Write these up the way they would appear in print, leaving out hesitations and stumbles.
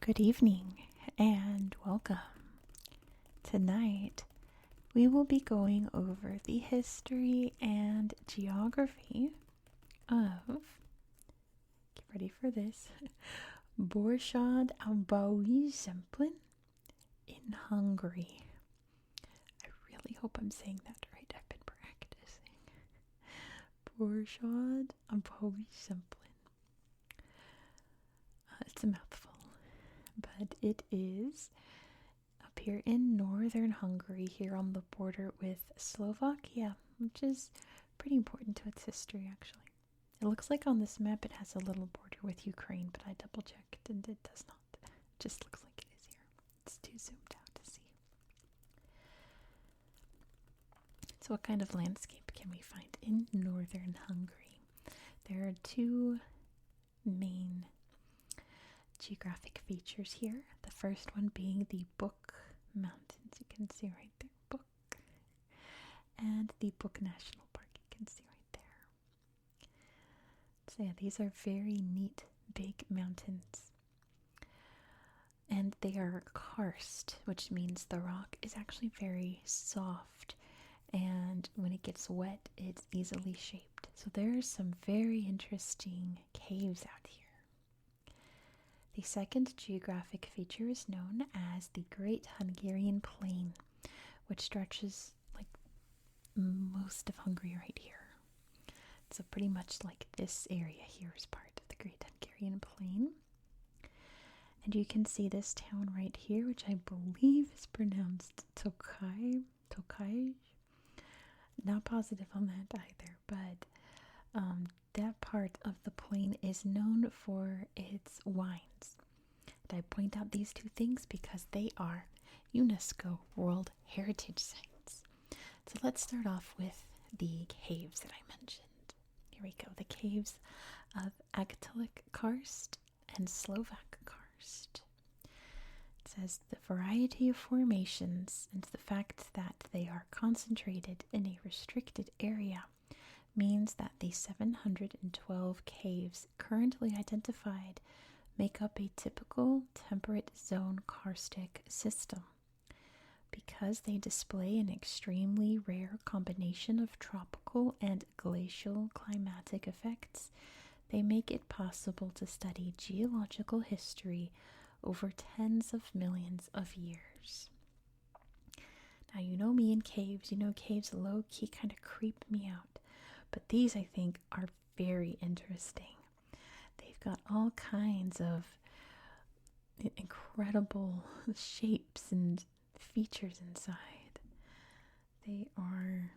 Good evening and welcome. Tonight we will be going over the history and geography of, get ready for this, Borsod-Abaúj-Zemplén in Hungary. I really hope I'm saying that right. I've been practicing. Borsod-Abaúj-Zemplén. It's a mouthful, but it is up here in northern Hungary, here on the border with Slovakia, which is pretty important to its history, actually. It looks like on this map it has a little border with Ukraine, but I double checked and it does not. It just looks like it is here. It's too zoomed out to see. So what kind of landscape can we find in northern Hungary? There are two main geographic features here. The first one being the Book Mountains. You can see right there, Book. And the Book National Park. You can see right there. So yeah, these are very neat, big mountains. And they are karst, which means the rock is actually very soft. And when it gets wet, it's easily shaped. So there are some very interesting caves out here. The second geographic feature is known as the Great Hungarian Plain, which stretches like most of Hungary right here. So pretty much like this area here is part of the Great Hungarian Plain. And you can see this town right here, which I believe is pronounced Tokaj. Not positive on that either, but that part of the plain is known for its wines. And I point out these two things because they are UNESCO World Heritage Sites. So let's start off with the caves that I mentioned. Here we go, the caves of Agatolic karst and Slovak karst. It says the variety of formations and the fact that they are concentrated in a restricted area means that the 712 caves currently identified make up a typical temperate zone karstic system. Because they display an extremely rare combination of tropical and glacial climatic effects, they make it possible to study geological history over tens of millions of years. Now, you know me in caves. You know caves low-key kind of creep me out. But these, I think, are very interesting. They've got all kinds of incredible shapes and features inside. They are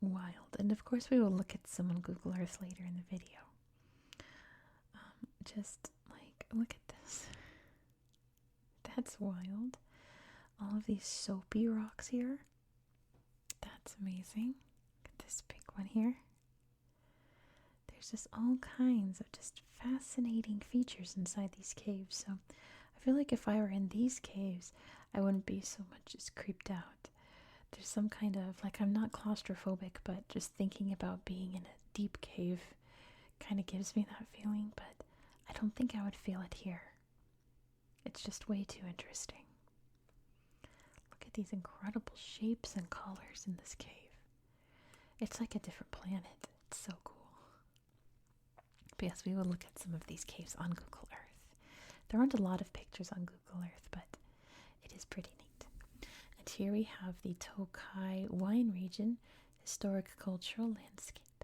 wild. And of course, we will look at some on Google Earth later in the video. Just like, look at this. That's wild. All of these soapy rocks here. That's amazing. Look at this big one here. There's just all kinds of just fascinating features inside these caves. So I feel like if I were in these caves, I wouldn't be so much just creeped out. There's some kind of, like, I'm not claustrophobic, but just thinking about being in a deep cave kind of gives me that feeling, but I don't think I would feel it here. It's just way too interesting. Look at these incredible shapes and colors in this cave. It's like a different planet. It's so cool. But yes, we will look at some of these caves on Google Earth. There aren't a lot of pictures on Google Earth, but it is pretty neat. And here we have the Tokaj wine region, historic cultural landscape.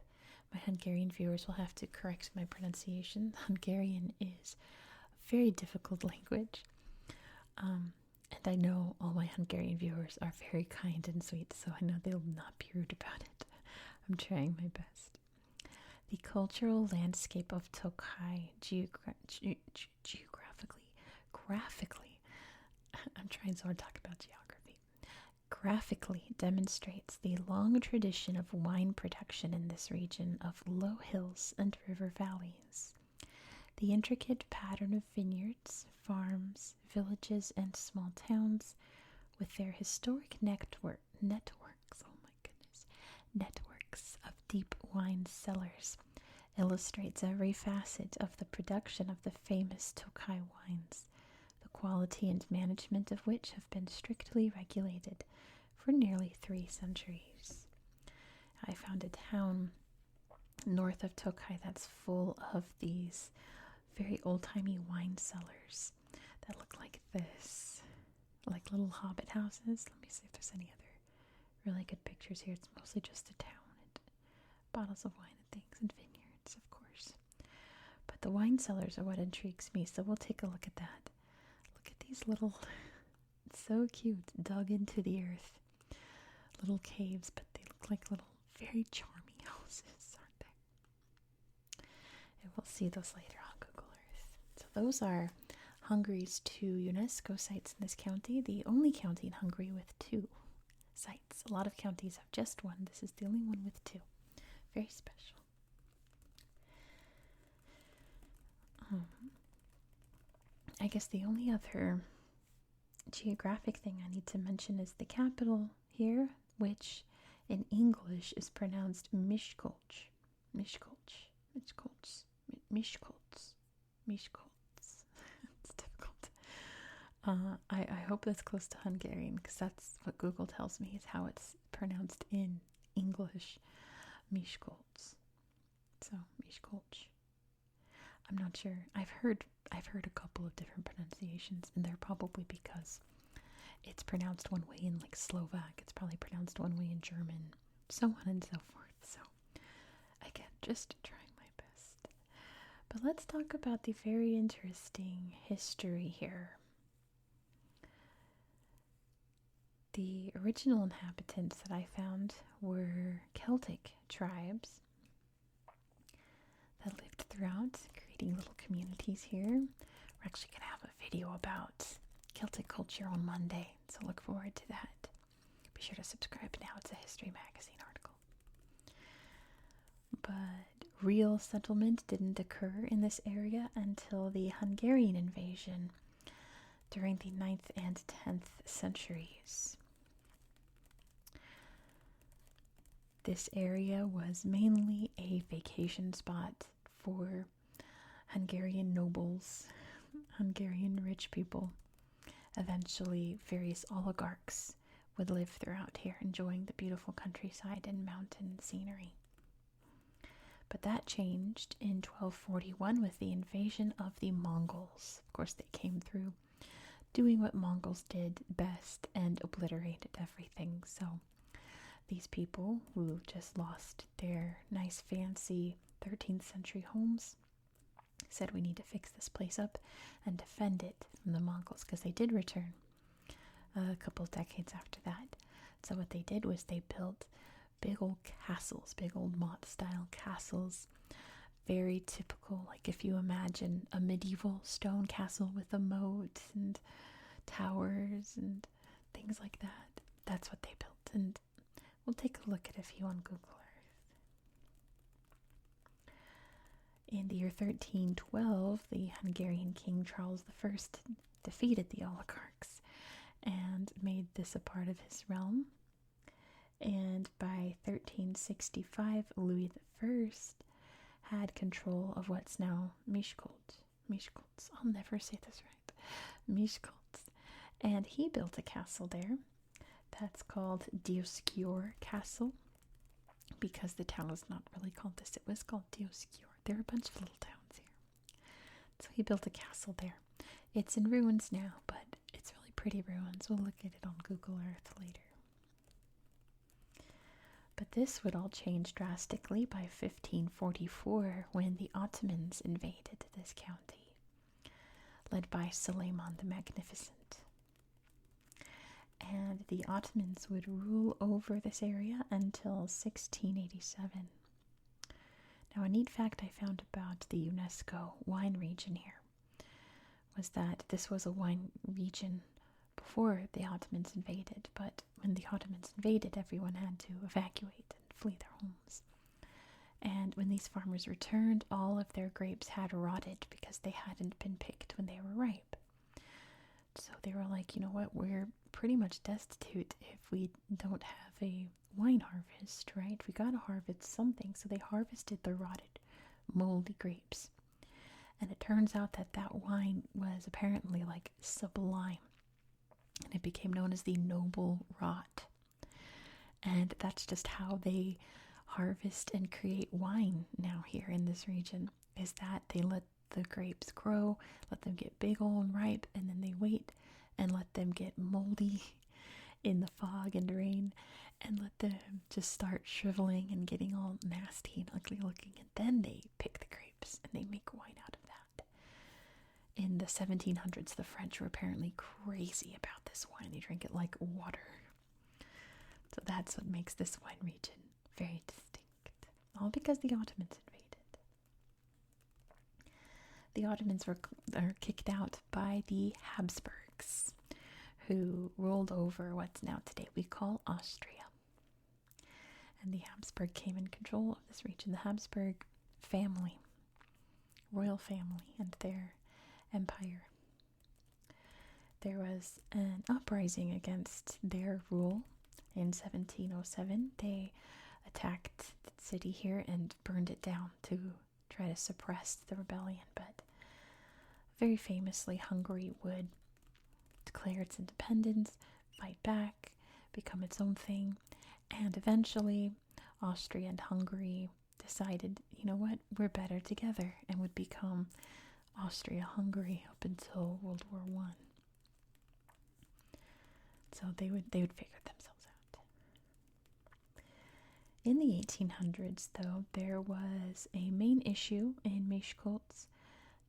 My Hungarian viewers will have to correct my pronunciation. Hungarian is a very difficult language. And I know all my Hungarian viewers are very kind and sweet, so I know they'll not be rude about it. I'm trying my best. The cultural landscape of Tokaj graphically, I'm trying so hard to talk about geography, graphically demonstrates the long tradition of wine production in this region of low hills and river valleys. The intricate pattern of vineyards, farms, villages, and small towns, with their historic networks of deep wine cellars, illustrates every facet of the production of the famous Tokaj wines. quality and management of which have been strictly regulated for nearly 3 centuries. I found a town north of Tokai that's full of these very old-timey wine cellars that look like this, like little hobbit houses. Let me see if there's any other really good pictures here. It's mostly just a town and bottles of wine and things and vineyards, of course. But the wine cellars are what intrigues me, so we'll take a look at that. Look at these little, so cute, dug into the earth. Little caves, but they look like little, very charming houses, aren't they? And we'll see those later on Google Earth. So those are Hungary's 2 UNESCO sites in this county, the only county in Hungary with 2 sites. A lot of counties have just 1. This is the only one with 2. Very special. I guess the only other geographic thing I need to mention is the capital here, which in English is pronounced Miskolc. Miskolc. Miskolc. Miskolc. Miskolc. It's difficult. I hope that's close to Hungarian, because that's what Google tells me is how it's pronounced in English. Miskolc. So Miskolc. I'm not sure. I've heard a couple of different pronunciations, and they're probably because it's pronounced one way in like Slovak. It's probably pronounced one way in German, so on and so forth. So again, just trying my best. But let's talk about the very interesting history here. The original inhabitants that I found were Celtic tribes that lived throughout, creating little communities here. We're actually going to have a video about Celtic culture on Monday, so look forward to that. Be sure to subscribe now. It's a History Magazine article. But real settlement didn't occur in this area until the Hungarian invasion during the 9th and 10th centuries. This area was mainly a vacation spot for Hungarian nobles, Hungarian rich people. Eventually, various oligarchs would live throughout here, enjoying the beautiful countryside and mountain scenery. But that changed in 1241 with the invasion of the Mongols. Of course, they came through doing what Mongols did best and obliterated everything. So these people who just lost their nice fancy 13th century homes said, we need to fix this place up and defend it from the Mongols, because they did return a couple of decades after that. So what they did was they built big old castles, big old motte style castles, very typical, like if you imagine a medieval stone castle with a moat and towers and things like that. That's what they built, and we'll take a look at a few on Google Earth. In the year 1312, the Hungarian King Charles I defeated the oligarchs and made this a part of his realm. And by 1365, Louis I had control of what's now Miskolc. I'll never say this right. Miskolc. And he built a castle there that's called Dioscure Castle, because the town was not really called this. It was called Dioscure. There are a bunch of little towns here. So he built a castle there. It's in ruins now, but it's really pretty ruins. We'll look at it on Google Earth later. But this would all change drastically by 1544 when the Ottomans invaded this county, led by Suleiman the Magnificent. And the Ottomans would rule over this area until 1687. Now, a neat fact I found about the UNESCO wine region here was that this was a wine region before the Ottomans invaded, but when the Ottomans invaded, everyone had to evacuate and flee their homes. And when these farmers returned, all of their grapes had rotted because they hadn't been picked when they were ripe. So they were like, you know what, we're pretty much destitute if we don't have a wine harvest, right? We gotta harvest something. So they harvested the rotted, moldy grapes. And it turns out that that wine was apparently like sublime. And it became known as the noble rot. And that's just how they harvest and create wine now here in this region, is that they let the grapes grow, let them get big old and ripe, and then they wait and let them get moldy in the fog and rain, and let them just start shriveling and getting all nasty and ugly looking, and then they pick the grapes and they make wine out of that. In the 1700s, the French were apparently crazy about this wine. They drink it like water. So that's what makes this wine region very distinct. All because the Ottomans invaded. The Ottomans were kicked out by the Habsburgs, who ruled over what's now today we call Austria. And the Habsburg came in control of this region. The Habsburg family, royal family, and their empire. There was an uprising against their rule in 1707. They attacked the city here and burned it down to try to suppress the rebellion. But very famously, Hungary would declare its independence, fight back, become its own thing, and eventually Austria and Hungary decided, you know what, we're better together, and would become Austria-Hungary up until World War I. So they would figure themselves out. In the 1800s, though, there was a main issue in Miskolc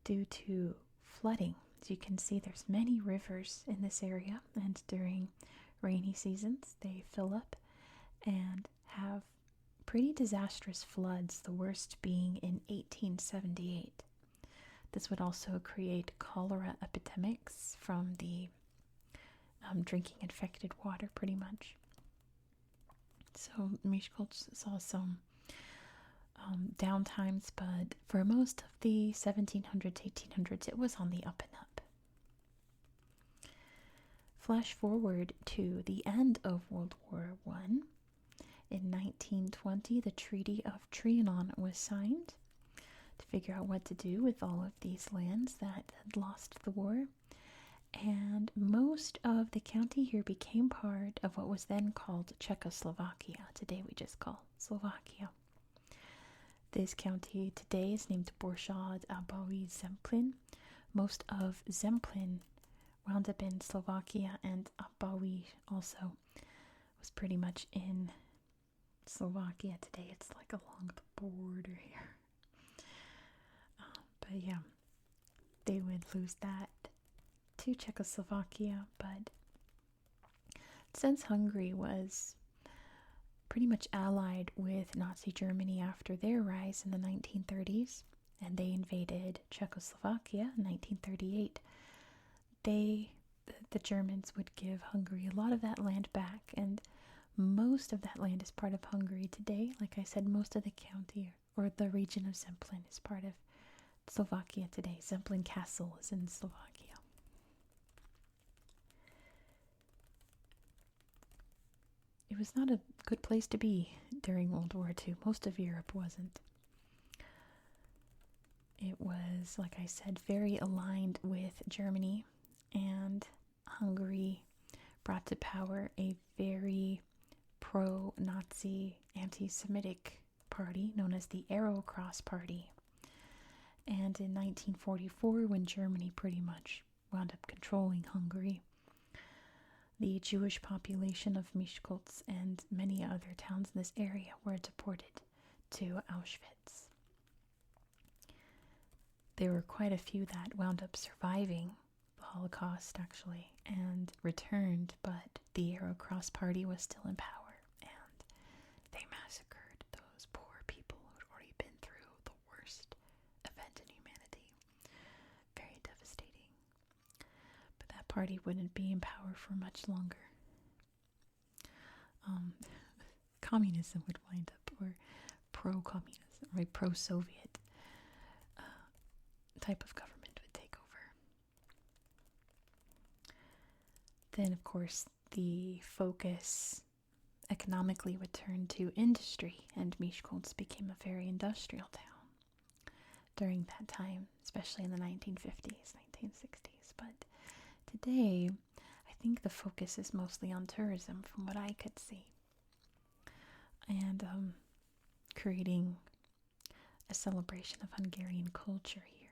due to flooding. As you can see, there's many rivers in this area, and during rainy seasons, they fill up and have pretty disastrous floods, the worst being in 1878. This would also create cholera epidemics from the drinking infected water, pretty much. So Miskolc saw some downtimes, but for most of the 1700s, 1800s, it was on the up and up. Flash forward to the end of World War I. In 1920, the Treaty of Trianon was signed to figure out what to do with all of these lands that had lost the war. And most of the county here became part of what was then called Czechoslovakia. Today we just call Slovakia. This county today is named Borsod-Abaúj-Zemplén. Most of Zemplén wound up in Slovakia, and Abaúj also was pretty much in Slovakia today. It's like along the border here. But yeah, they would lose that to Czechoslovakia. But since Hungary was pretty much allied with Nazi Germany after their rise in the 1930s, and they invaded Czechoslovakia in 1938, the Germans would give Hungary a lot of that land back, and most of that land is part of Hungary today. Like I said, most of the county or the region of Zemplén is part of Slovakia today. Zemplén Castle is in Slovakia. It was not a good place to be during World War II. Most of Europe wasn't. It was, like I said, very aligned with Germany, and Hungary brought to power a very pro-Nazi, anti-Semitic party known as the Arrow Cross Party. And in 1944, when Germany pretty much wound up controlling Hungary, the Jewish population of Miskolc and many other towns in this area were deported to Auschwitz. There were quite a few that wound up surviving the Holocaust, actually, and returned, but the Arrow Cross Party was still in power, and they massacred those poor people who had already been through the worst event in humanity. Very devastating. But that party wouldn't be in power for much longer. Communism would wind up, or pro-communism, or a pro-Soviet type of government would take over. Then, of course, the focus economically would turn to industry, and Miskolc became a very industrial town. during that time, especially in the 1950s, 1960s. But today, I think the focus is mostly on tourism from what I could see. And creating a celebration of Hungarian culture here.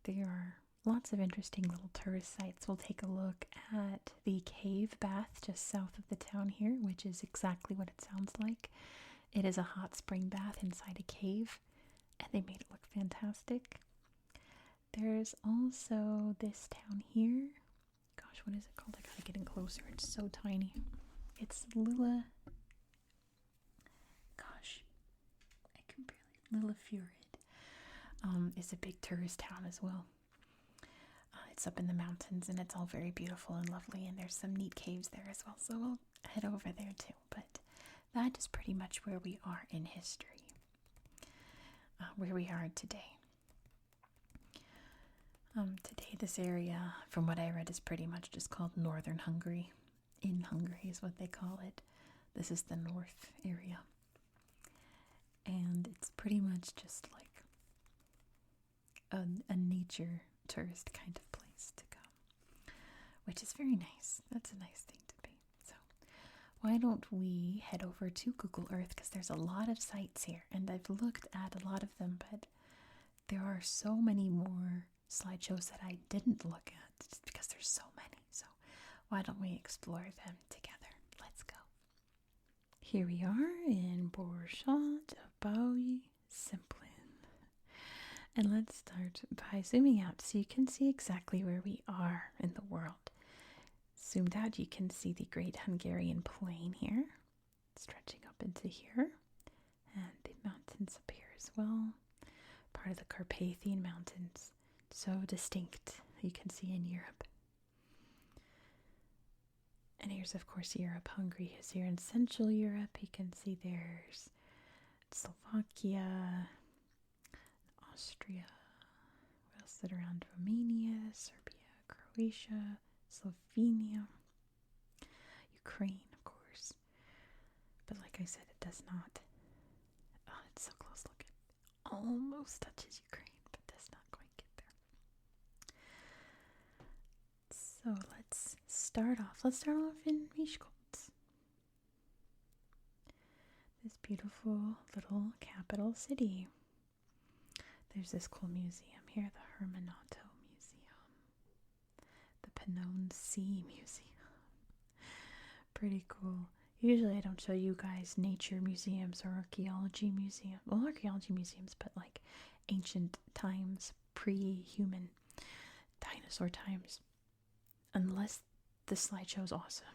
There are lots of interesting little tourist sites. We'll take a look at the cave bath just south of the town here, which is exactly what it sounds like. It is a hot spring bath inside a cave, and they made it look fantastic. There's also this town here. Gosh, what is it called? I gotta get in closer. It's so tiny. It's Lilla. Gosh, I can barely. Lilla Furid is a big tourist town as well. It's up in the mountains, and it's all very beautiful and lovely, and there's some neat caves there as well, so we'll head over there too. But that is pretty much where we are in history, where we are today. Today, this area, from what I read, is pretty much just called Northern Hungary. In Hungary is what they call it. This is the north area. And it's pretty much just like a nature tourist kind of place to go, which is very nice. That's a nice thing to be. So why don't we head over to Google Earth, because there's a lot of sites here, and I've looked at a lot of them, but there are so many more slideshows that I didn't look at just because there's so many. So why don't we explore them together? Let's go. Here we are in Borsod-Abaúj-Zemplén. And let's start by zooming out so you can see exactly where we are in the world. Zoomed out, you can see the Great Hungarian Plain here, stretching up into here, and the mountains up here as well, part of the Carpathian Mountains, so distinct you can see in Europe. And here's, of course, Europe. Hungary is here in Central Europe. You can see there's Slovakia, Austria, what else is it around? Romania, Serbia, Croatia, Slovenia, Ukraine, of course. But like I said, it does not. Oh, it's so close looking. Almost touches Ukraine, but does not quite get there. So let's start off. Let's start off in Miskolc. This beautiful little capital city. There's this cool museum here, the Hermanotto Museum. The Pannon Sea Museum. Pretty cool. Usually I don't show you guys nature museums or archaeology museums. Well, archaeology museums, but like ancient times, pre-human, dinosaur times. Unless the slideshow is awesome,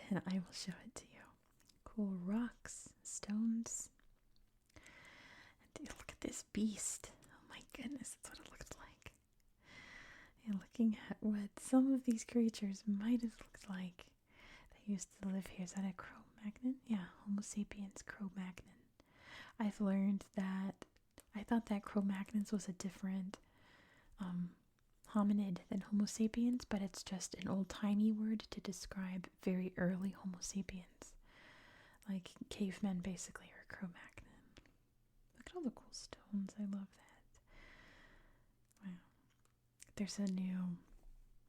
then I will show it to you. Cool rocks, stones. And look at this beast. Oh my goodness, that's what it looks like. And looking at what some of these creatures might have looked like. They used to live here. Is that a Cro-Magnon? Yeah, Homo sapiens Cro-Magnon. I've learned that I thought that Cro-Magnons was a different hominid than Homo sapiens, but it's just an old-timey word to describe very early Homo sapiens. Like cavemen, basically, or Cro-Magnon. Look at all the cool stones. I love that. Wow. There's a new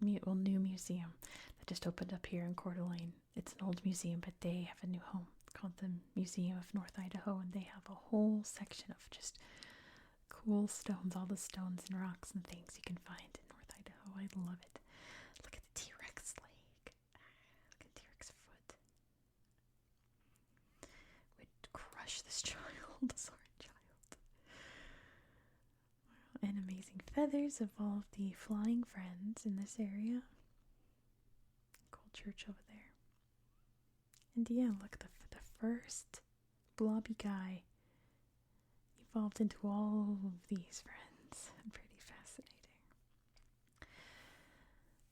museum that just opened up here in Coeur d'Alene. It's an old museum, but they have a new home called the Museum of North Idaho, and they have a whole section of just cool stones, all the stones and rocks and things you can find in North Idaho. I love it. Look at the T-Rex leg. Look at T-Rex foot. Would crush this child. Sorry, child. Wow. And amazing feathers of all of the flying friends in this area. Cool church over there. And yeah, look, the first blobby guy evolved into all of these friends. Pretty fascinating.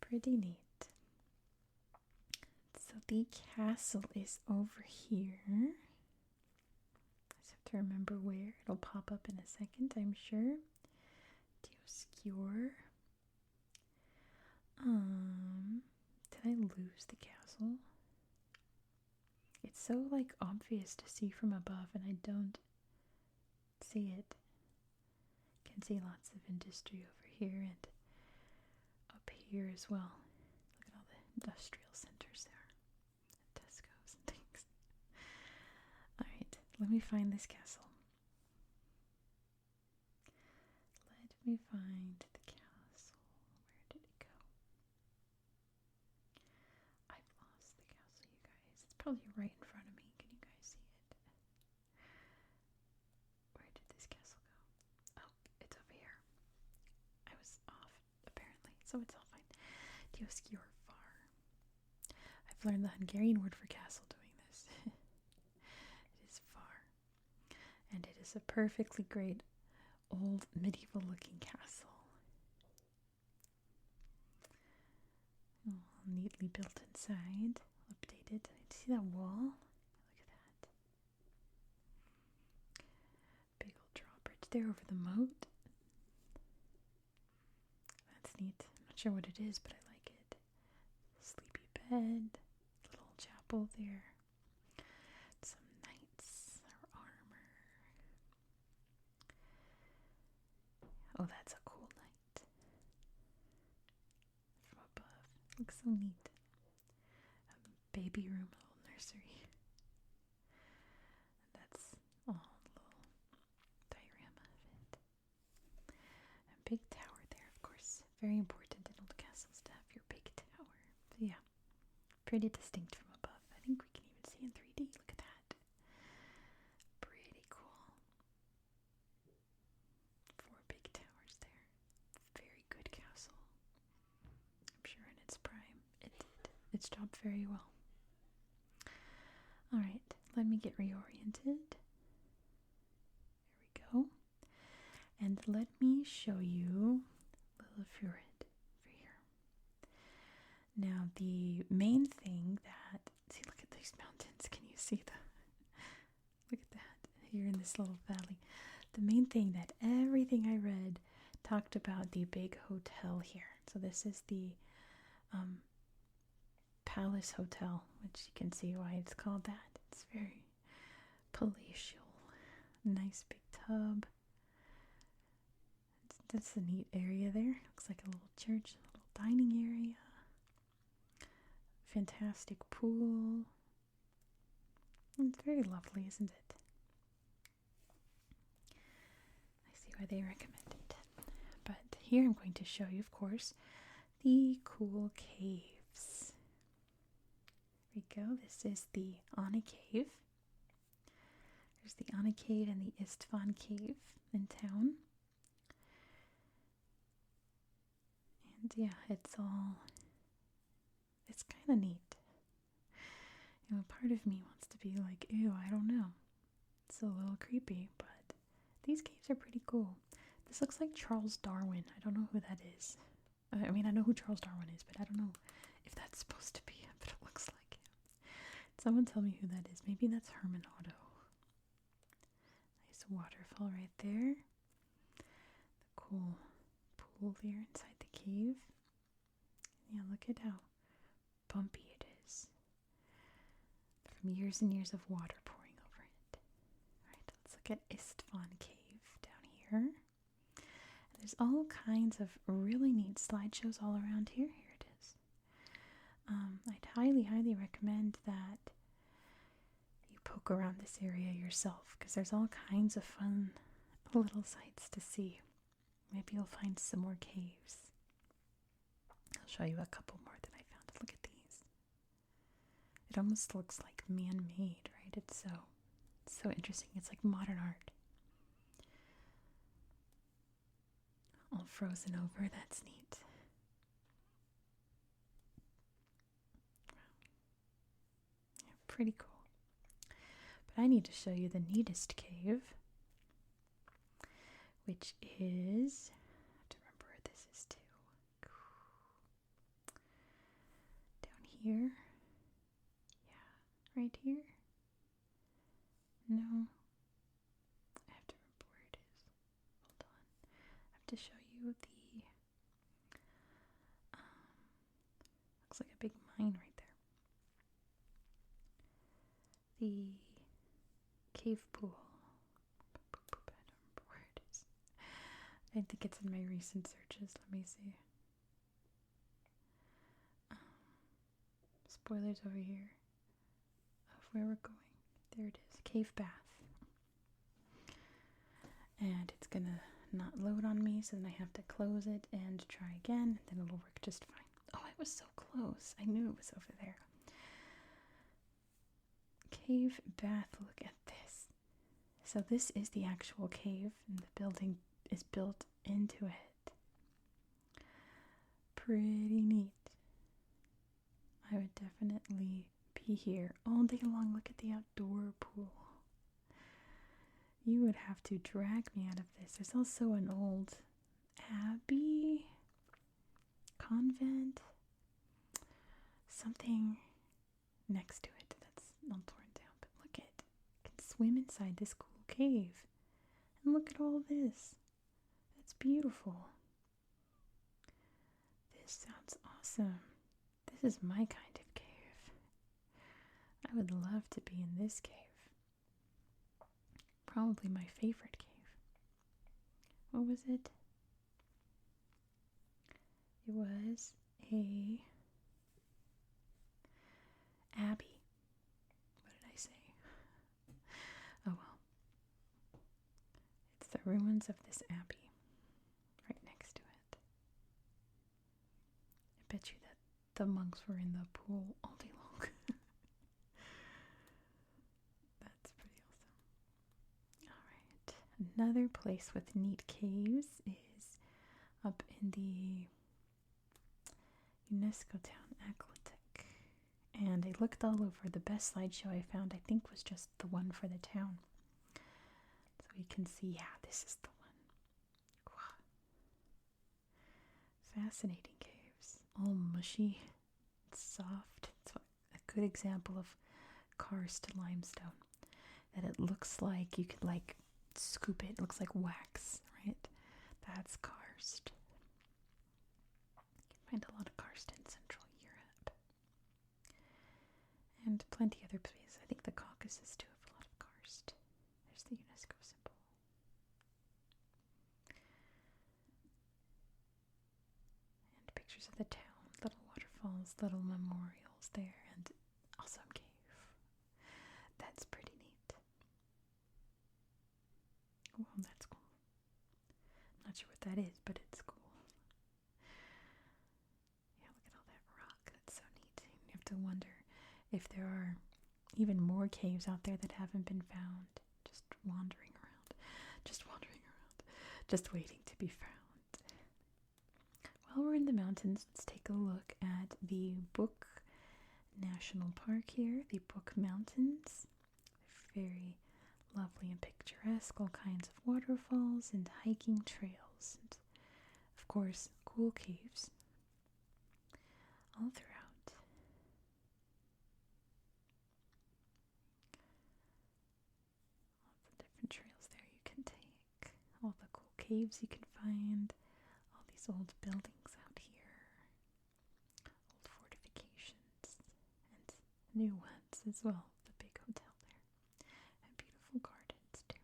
Pretty neat. So the castle is over here. I just have to remember where. It'll pop up in a second, I'm sure. Dioscure. Did I lose the castle? It's so like obvious to see from above, and I don't see it. see lots of industry over here and up here as well. Look at all the industrial centers there. Tesco's and things. Alright, let me find this castle. Let me find the castle. Where did it go? I've lost the castle, you guys. It's probably right in front of me. Can you guys see it? Where did this castle go? Oh, it's over here. I was off, apparently, so it's all fine. Dioscure far. I've learned the Hungarian word for castle doing this. It is far. And it is a perfectly great old medieval looking castle. Oh, neatly built inside. Updated. See that wall? Look at that. Big old drawbridge there over the moat. That's neat. I'm not sure what it is, but I like it. Sleepy bed. Little chapel there. Some knights or armor. Oh, that's a cool knight. From above. Looks so neat. A baby room, a little nursery. That's all a little diorama of it. A big tower there, of course. Very important in old castles to have your big tower. So yeah, pretty distinct from above. I think we can even see in 3D. Look at that. Pretty cool. 4 big towers there. Very good castle. I'm sure in its prime it did its job very well. Alright, let me get reoriented. There we go. And let me show you Lillefjord over here. Now the main thing that, see, look at these mountains. Can you see look at that here in this little valley. The main thing that everything I read talked about the big hotel here. So this is the Palace Hotel, which you can see why it's called that. It's very palatial. Nice big tub. That's a neat area there. Looks like a little church, a little dining area. Fantastic pool. It's very lovely, isn't it? I see why they recommend it. But here I'm going to show you, of course, the cool caves. There we go. This is the Anna Cave. There's the Anna Cave and the Istvan Cave in town. And yeah, it's kind of neat. You know, part of me wants to be like, ew, I don't know. It's a little creepy, but these caves are pretty cool. This looks like Charles Darwin. I don't know who that is. I mean, I know who Charles Darwin is, but I don't know if that's supposed to be him, but it looks like him. Someone tell me who that is. Maybe that's Herman Otto. Nice waterfall right there. The cool pool there inside the cave. Yeah, look at how bumpy it is. From years and years of water pouring over it. Alright, let's look at Istvan Cave down here. And there's all kinds of really neat slideshows all around here. Here it is. I'd highly recommend that you poke around this area yourself, because there's all kinds of fun little sights to see. Maybe you'll find some more caves. I'll show you a couple more that I found. Look at these. It almost looks like man-made, right? It's so interesting. It's like modern art. All frozen over. That's neat. Yeah, pretty cool. But I need to show you the neatest cave, which is, I have to remember where this is too. Down here. Yeah, right here. No. I have to remember where it is. Hold on. I have to show you the, looks like a big mine right there. The cave pool. I don't remember where it is. I think it's in my recent searches. Let me see. Spoilers over here of where we're going. There it is. Cave bath. And it's gonna not load on me, so then I have to close it and try again, and then it'll work just fine. Oh, I was so close. I knew it was over there. Cave bath. Look at this. So this is the actual cave, and the building is built into it. Pretty neat. I would definitely be here all day long. Look at the outdoor pool. You would have to drag me out of this. There's also an old abbey, convent, something next to it that's not torn down. But look at it. You can swim inside this cool cave. And look at all this. That's beautiful. This sounds awesome. This is my kind of cave. I would love to be in this cave. Probably my favorite cave. What was it? It was a abbey. What did I say? Oh well. It's the ruins of this abbey. Right next to it. I bet you that the monks were in the pool all day long. That's pretty awesome. Alright. Another place with neat caves is up in the UNESCO town, Aquatic. And I looked all over. The best slideshow I found, I think, was just the one for the town. So we can see, yeah, this is the one. Wow. Fascinating caves. All mushy, soft. It's a good example of karst limestone. That it looks like you could like scoop it. It looks like wax, right? That's karst. You can find a lot of karst in Central Europe. And plenty other places. I think the Caucasus too have a lot of karst. There's the UNESCO symbol. And pictures of the town, little waterfalls, little memorials there, and awesome cave. That's pretty neat. Well, that's cool. I'm not sure what that is, but it's cool. Yeah, look at all that rock. That's so neat. You have to wonder if there are even more caves out there that haven't been found. Just wandering around. Just waiting to be found. While we're in the mountains, let's take a look at the Book National Park here. The Book Mountains. Very lovely and picturesque. All kinds of waterfalls and hiking trails. And of course, cool caves all throughout. Lots of different trails there you can take. All the cool caves you can find. All these old buildings out here. Old fortifications. And new ones as well. The big hotel there. And beautiful gardens too.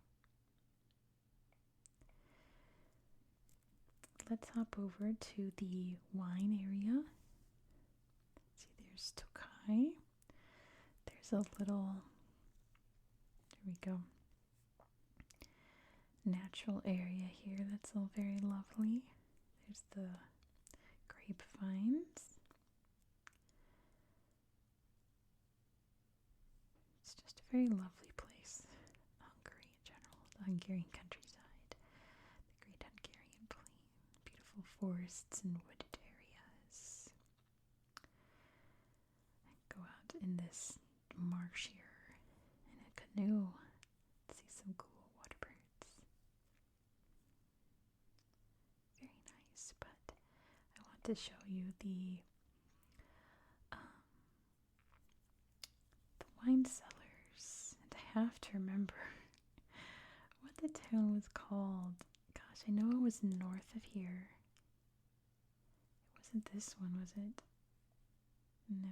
Let's hop over to the wine area. See, there's Tokai. There's a little, there we go, natural area here that's all very lovely. There's the grapevines. It's just a very lovely place. Hungary in general, the Hungarian countryside, the Great Hungarian Plain, beautiful forests and wooded areas. And go out in this marsh here in a canoe. See some cool water birds. Very nice, but I want to show you the wine cellars. And I have to remember what the town was called. Gosh, I know it was north of here. It wasn't this one, was it? No.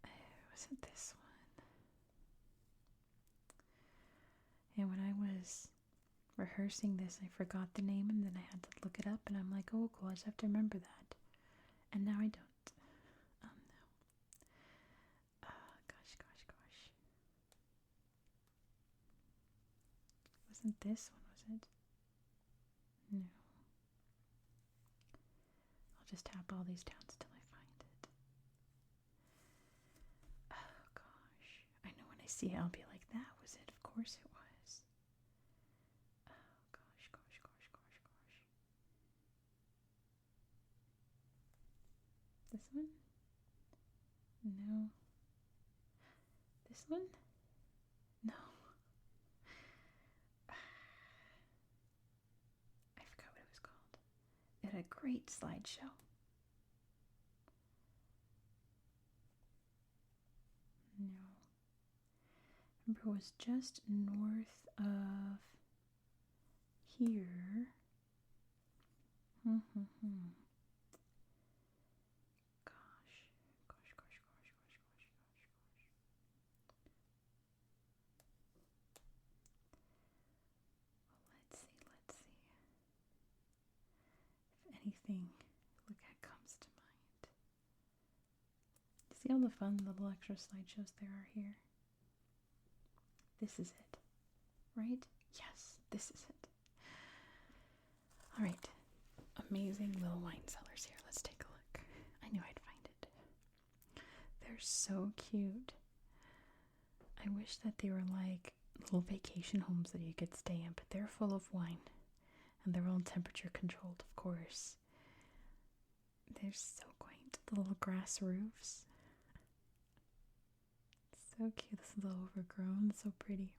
It wasn't this one. And when I was rehearsing this, I forgot the name and then I had to look it up and I'm like, oh cool, I just have to remember that. And now I don't. Oh no. Gosh. Wasn't this one, was it? No. I'll just tap all these towns till I find it. Oh gosh. I know when I see it, I'll be like, that was it. Of course it was. Oh gosh. This one? No. This one? No. I forgot what it was called. It had a great slideshow. No. Remember, it was just north of here. Gosh. Let's see. If anything comes to mind. See all the fun little extra slideshows there are here? This is it, right? Yes, this is it. Alright, amazing little wine cellars here. Let's take a look. I knew I'd find it. They're so cute. I wish that they were like little vacation homes that you could stay in, but they're full of wine. And they're all temperature controlled, of course. They're so quaint. The little grass roofs. So cute. This is a little overgrown. So pretty.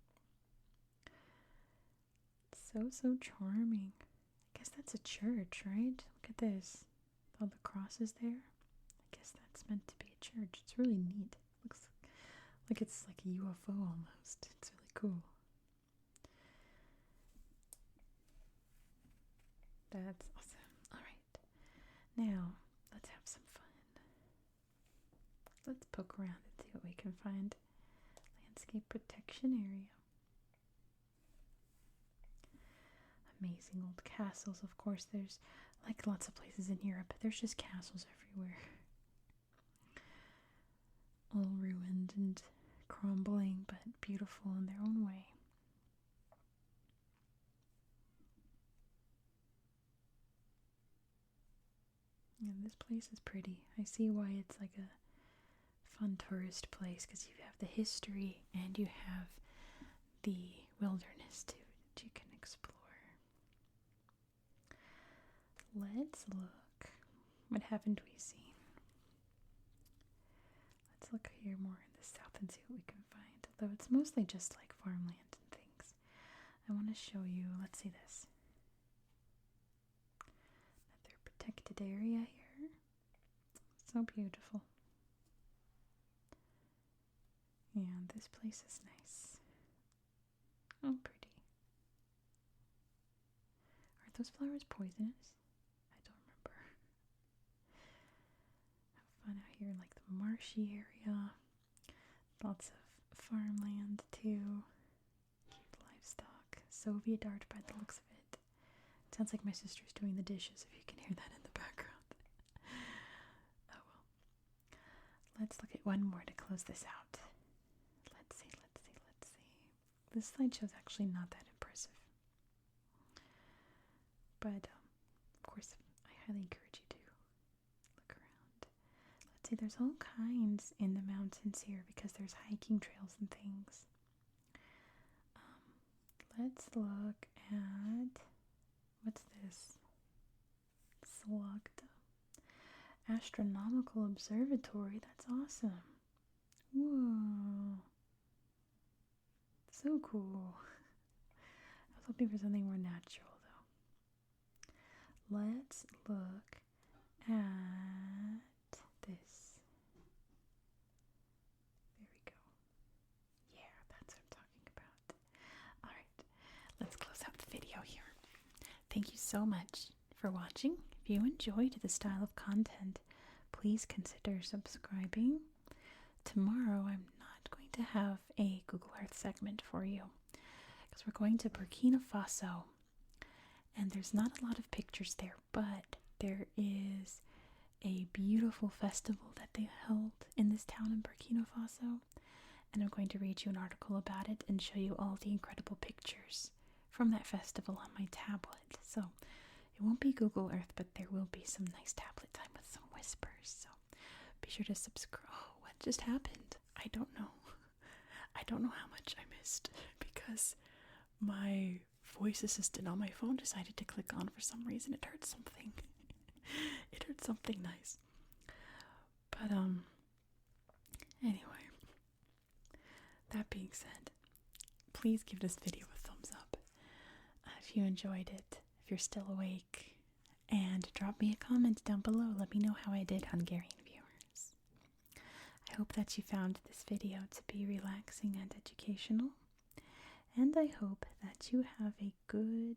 So charming. I guess that's a church, right? Look at this. All the crosses there. I guess that's meant to be a church. It's really neat. Looks like it's like a UFO almost. It's really cool. That's awesome. Alright. Now, let's have some fun. Let's poke around and see what we can find. Landscape protection area. Amazing old castles. Of course, there's like lots of places in Europe, but there's just castles everywhere. All ruined and crumbling, but beautiful in their own way. And this place is pretty. I see why it's like a fun tourist place, because you have the history and you have the wilderness too that you can explore. Let's look. What haven't we seen? Let's look here more in the south and see what we can find. Although it's mostly just like farmland and things. I want to show you, let's see this. Another protected area here. So beautiful. And this place is nice. Oh, pretty. Are those flowers poisonous? I don't remember. Have fun out here in like the marshy area. Lots of farmland too. Cute livestock. Soviet art by the looks of it. Sounds like my sister's doing the dishes if you can hear that in the background. Oh well. Let's look at one more to close this out. Let's see. This slideshow's actually not that impressive. But, of course, I highly encourage you to look around. Let's see, there's all kinds in the mountains here because there's hiking trails and things. Let's look at, what's this? Slugda. Astronomical Observatory. That's awesome. Whoa. So cool. I was hoping for something more natural though. Let's look at this. There we go. Yeah, that's what I'm talking about. Alright, let's close out the video here. Thank you so much for watching. If you enjoyed this style of content, please consider subscribing. Tomorrow I'm not going to have a Google Earth segment for you because we're going to Burkina Faso and there's not a lot of pictures there, but there is a beautiful festival that they held in this town in Burkina Faso, and I'm going to read you an article about it and show you all the incredible pictures from that festival on my tablet. So it won't be Google Earth, but there will be some nice tablet time with some whispers. So be sure to subscribe. Oh, what just happened? I don't know. I don't know how much I missed because my voice assistant on my phone decided to click on for some reason. It heard something. It heard something nice. But anyway, that being said, please give this video a thumbs up if you enjoyed it, if you're still awake, and drop me a comment down below. Let me know how I did, Hungarian viewers. I hope that you found this video to be relaxing and educational, and I hope that you have a good